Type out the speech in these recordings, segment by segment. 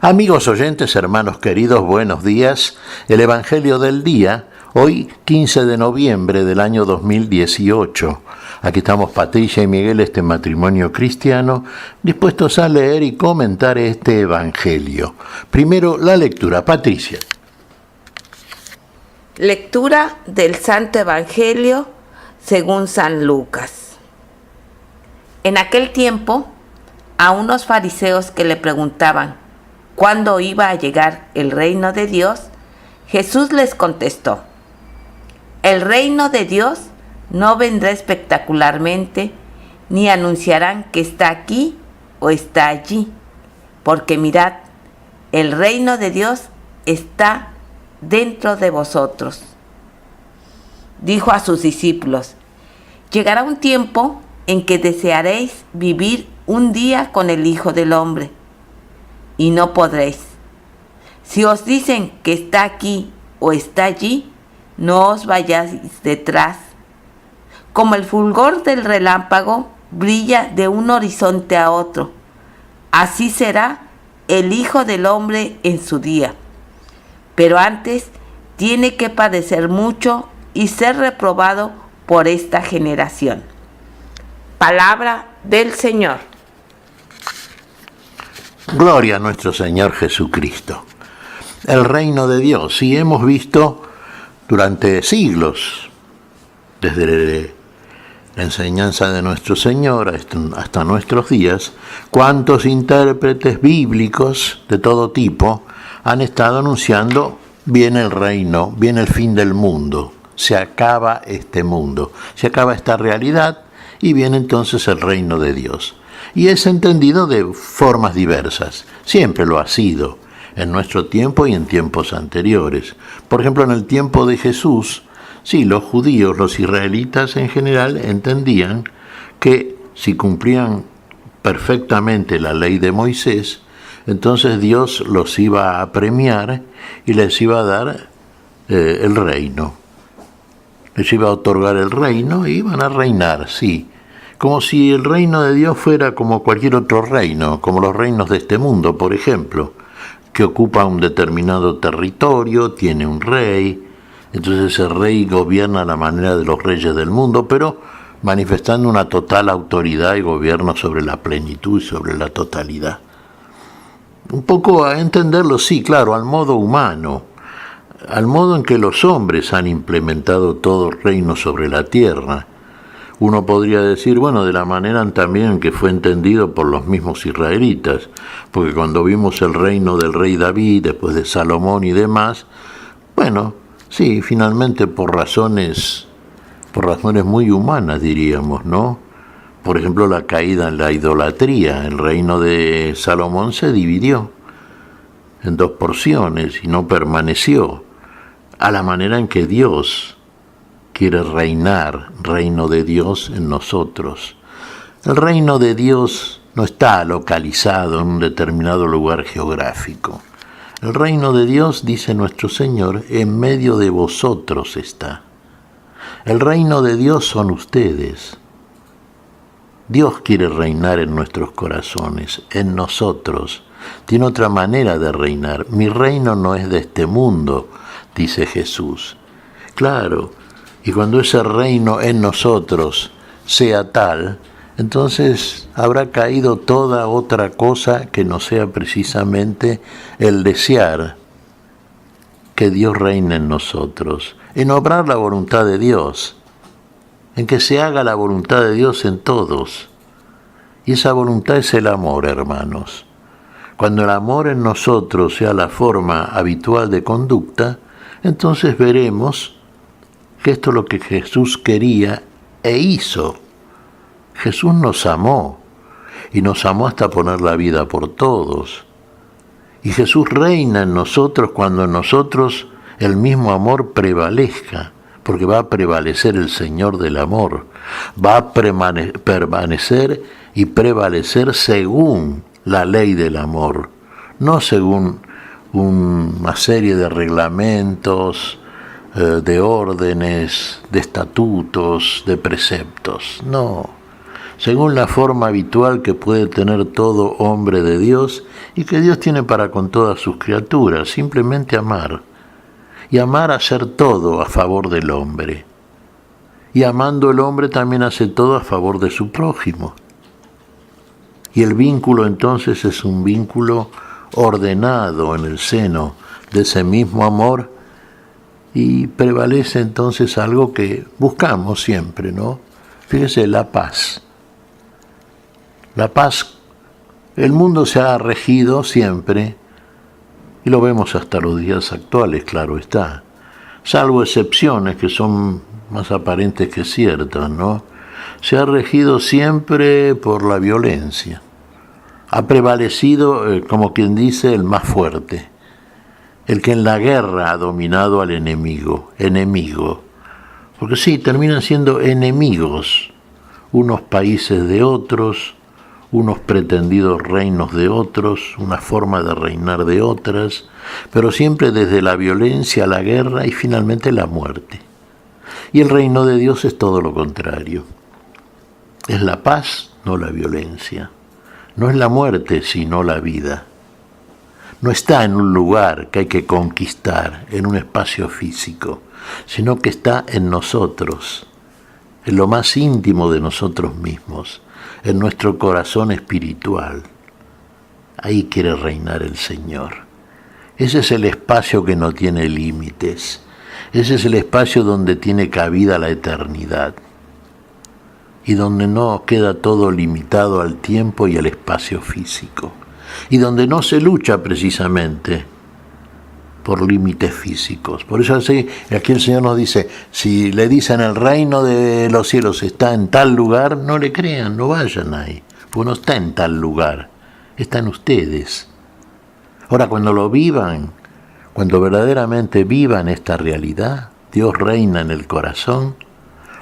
Amigos oyentes, hermanos queridos, buenos días. El Evangelio del día, hoy 15 de noviembre del año 2018. Aquí estamos Patricia y Miguel, este matrimonio cristiano, dispuestos a leer y comentar este Evangelio. Primero, la lectura. Patricia. Lectura del Santo Evangelio según San Lucas. En aquel tiempo, a unos fariseos que le preguntaban cuándo iba a llegar el reino de Dios, Jesús les contestó: el reino de Dios no vendrá espectacularmente, ni anunciarán que está aquí o está allí, porque mirad, el reino de Dios está dentro de vosotros. Dijo a sus discípulos: llegará un tiempo en que desearéis vivir un día con el Hijo del Hombre, y no podréis. Si os dicen que está aquí o está allí, no os vayáis detrás. Como el fulgor del relámpago brilla de un horizonte a otro, así será el Hijo del Hombre en su día. Pero antes tiene que padecer mucho y ser reprobado por esta generación. Palabra del Señor. Gloria a nuestro Señor Jesucristo. El reino de Dios, sí, hemos visto durante siglos, desde la enseñanza de nuestro Señor hasta nuestros días, cuántos intérpretes bíblicos de todo tipo han estado anunciando: viene el reino, viene el fin del mundo, se acaba este mundo, se acaba esta realidad y viene entonces el reino de Dios. Y es entendido de formas diversas, siempre lo ha sido, en nuestro tiempo y en tiempos anteriores. Por ejemplo, en el tiempo de Jesús, sí, los judíos, los israelitas en general, entendían que si cumplían perfectamente la ley de Moisés, entonces Dios los iba a premiar y les iba a dar el reino. Les iba a otorgar el reino y iban a reinar, sí. Como si el reino de Dios fuera como cualquier otro reino, como los reinos de este mundo, por ejemplo, que ocupa un determinado territorio, tiene un rey, entonces ese rey gobierna a la manera de los reyes del mundo, pero manifestando una total autoridad y gobierno sobre la plenitud y sobre la totalidad. Un poco a entenderlo, sí, claro, al modo humano, al modo en que los hombres han implementado todo el reino sobre la tierra. Uno podría decir, bueno, de la manera también que fue entendido por los mismos israelitas, porque cuando vimos el reino del rey David, después de Salomón y demás, bueno, sí, finalmente por razones muy humanas, diríamos, ¿no? Por ejemplo, la caída en la idolatría. El reino de Salomón se dividió en dos porciones y no permaneció a la manera en que Dios quiere reinar, reino de Dios en nosotros. El reino de Dios no está localizado en un determinado lugar geográfico. El reino de Dios, dice nuestro Señor, en medio de vosotros está. El reino de Dios son ustedes. Dios quiere reinar en nuestros corazones, en nosotros. Tiene otra manera de reinar. Mi reino no es de este mundo, dice Jesús. Claro, y cuando ese reino en nosotros sea tal, entonces habrá caído toda otra cosa que no sea precisamente el desear que Dios reine en nosotros, en obrar la voluntad de Dios, en que se haga la voluntad de Dios en todos. Y esa voluntad es el amor, hermanos. Cuando el amor en nosotros sea la forma habitual de conducta, entonces veremos que esto es lo que Jesús quería e hizo. Jesús nos amó, y nos amó hasta poner la vida por todos. Y Jesús reina en nosotros cuando en nosotros el mismo amor prevalezca, porque va a prevalecer el Señor del amor, va a permanecer y prevalecer según la ley del amor, no según una serie de reglamentos, de órdenes, de estatutos, de preceptos, no, según la forma habitual que puede tener todo hombre de Dios y que Dios tiene para con todas sus criaturas, simplemente amar. Y amar hacer todo a favor del hombre. Y amando el hombre también hace todo a favor de su prójimo. Y el vínculo entonces es un vínculo ordenado en el seno de ese mismo amor y prevalece entonces algo que buscamos siempre, ¿no? Fíjese, la paz. La paz, el mundo se ha regido siempre, y lo vemos hasta los días actuales, claro está, salvo excepciones que son más aparentes que ciertas, ¿no? Se ha regido siempre por la violencia. Ha prevalecido, como quien dice, el más fuerte, el que en la guerra ha dominado al enemigo, porque sí, terminan siendo enemigos unos países de otros, unos pretendidos reinos de otros, una forma de reinar de otras, pero siempre desde la violencia, la guerra y finalmente la muerte. Y el reino de Dios es todo lo contrario. Es la paz, no la violencia. No es la muerte, sino la vida. No está en un lugar que hay que conquistar, en un espacio físico, sino que está en nosotros, en lo más íntimo de nosotros mismos, en nuestro corazón espiritual. Ahí quiere reinar el Señor. Ese es el espacio que no tiene límites. Ese es el espacio donde tiene cabida la eternidad y donde no queda todo limitado al tiempo y al espacio físico y donde no se lucha precisamente por límites físicos. Por eso así, aquí el Señor nos dice, si le dicen el reino de los cielos está en tal lugar, no le crean, no vayan ahí, porque no está en tal lugar, está en ustedes. Ahora, cuando lo vivan, cuando verdaderamente vivan esta realidad, Dios reina en el corazón,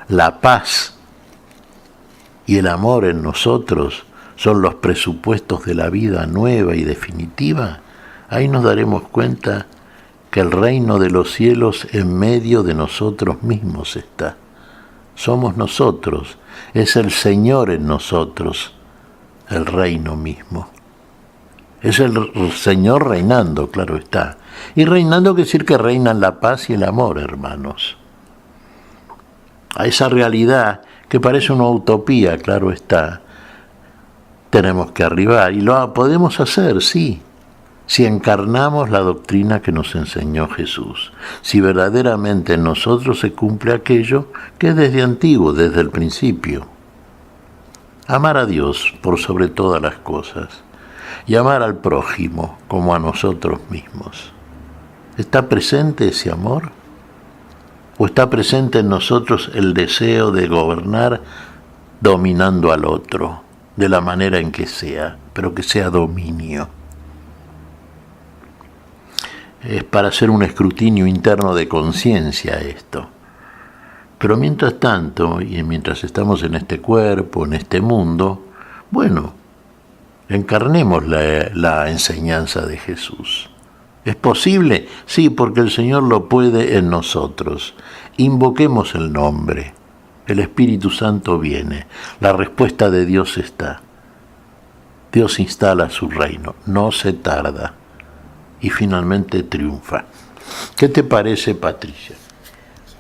la paz y el amor en nosotros son los presupuestos de la vida nueva y definitiva, ahí nos daremos cuenta que el reino de los cielos en medio de nosotros mismos está. Somos nosotros, es el Señor en nosotros, el reino mismo. Es el Señor reinando, claro está. Y reinando quiere decir que reinan la paz y el amor, hermanos. A esa realidad que parece una utopía, claro está, tenemos que arribar. Y lo podemos hacer, sí, si encarnamos la doctrina que nos enseñó Jesús. Si verdaderamente en nosotros se cumple aquello que es desde antiguo, desde el principio. Amar a Dios por sobre todas las cosas. Y amar al prójimo como a nosotros mismos. ¿Está presente ese amor? ¿O está presente en nosotros el deseo de gobernar dominando al otro, de la manera en que sea, pero que sea dominio? Es para hacer un escrutinio interno de conciencia esto. Pero mientras tanto, y mientras estamos en este cuerpo, en este mundo, bueno, encarnemos la enseñanza de Jesús. ¿Es posible? Sí, porque el Señor lo puede en nosotros. Invoquemos el nombre. El Espíritu Santo viene. La respuesta de Dios está. Dios instala su reino. No se tarda. Y finalmente triunfa. ¿Qué te parece, Patricia?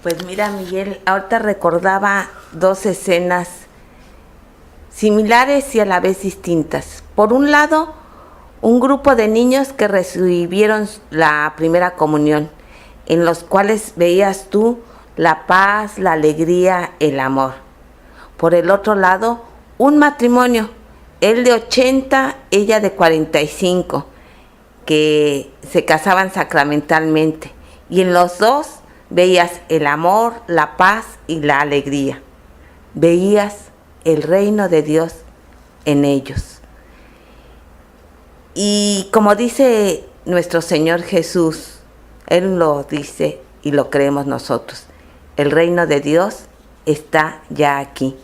Pues mira, Miguel, ahorita recordaba dos escenas similares y a la vez distintas. Por un lado, un grupo de niños que recibieron la primera comunión, en los cuales veías tú la paz, la alegría, el amor. Por el otro lado, un matrimonio, él de 80, ella de 45, que se casaban sacramentalmente. Y en los dos veías el amor, la paz y la alegría. Veías el reino de Dios en ellos. Y como dice nuestro Señor Jesús, Él lo dice y lo creemos nosotros, el reino de Dios está ya aquí.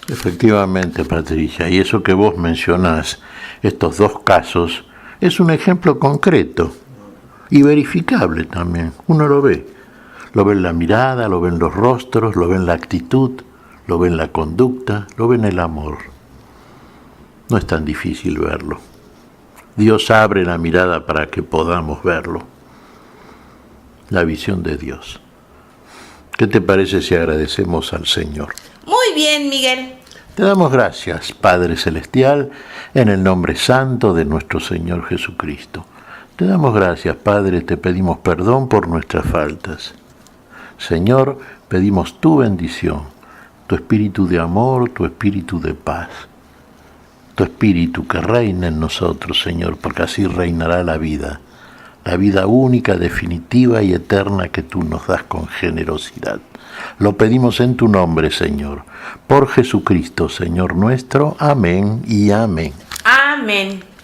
Efectivamente, Patricia, y eso que vos mencionás, estos dos casos, es un ejemplo concreto y verificable también, uno lo ve. Lo ve en la mirada, lo ve en los rostros, lo ve en la actitud, lo ve en la conducta, lo ve en el amor. No es tan difícil verlo. Dios abre la mirada para que podamos verlo. La visión de Dios. ¿Qué te parece si agradecemos al Señor? Muy bien, Miguel. Te damos gracias, Padre Celestial, en el nombre santo de nuestro Señor Jesucristo. Te damos gracias, Padre, te pedimos perdón por nuestras faltas. Señor, pedimos tu bendición, tu espíritu de amor, tu espíritu de paz, tu espíritu que reine en nosotros, Señor, porque así reinará la vida única, definitiva y eterna que tú nos das con generosidad. Lo pedimos en tu nombre, Señor, por Jesucristo, Señor nuestro. Amén y amén. Amén.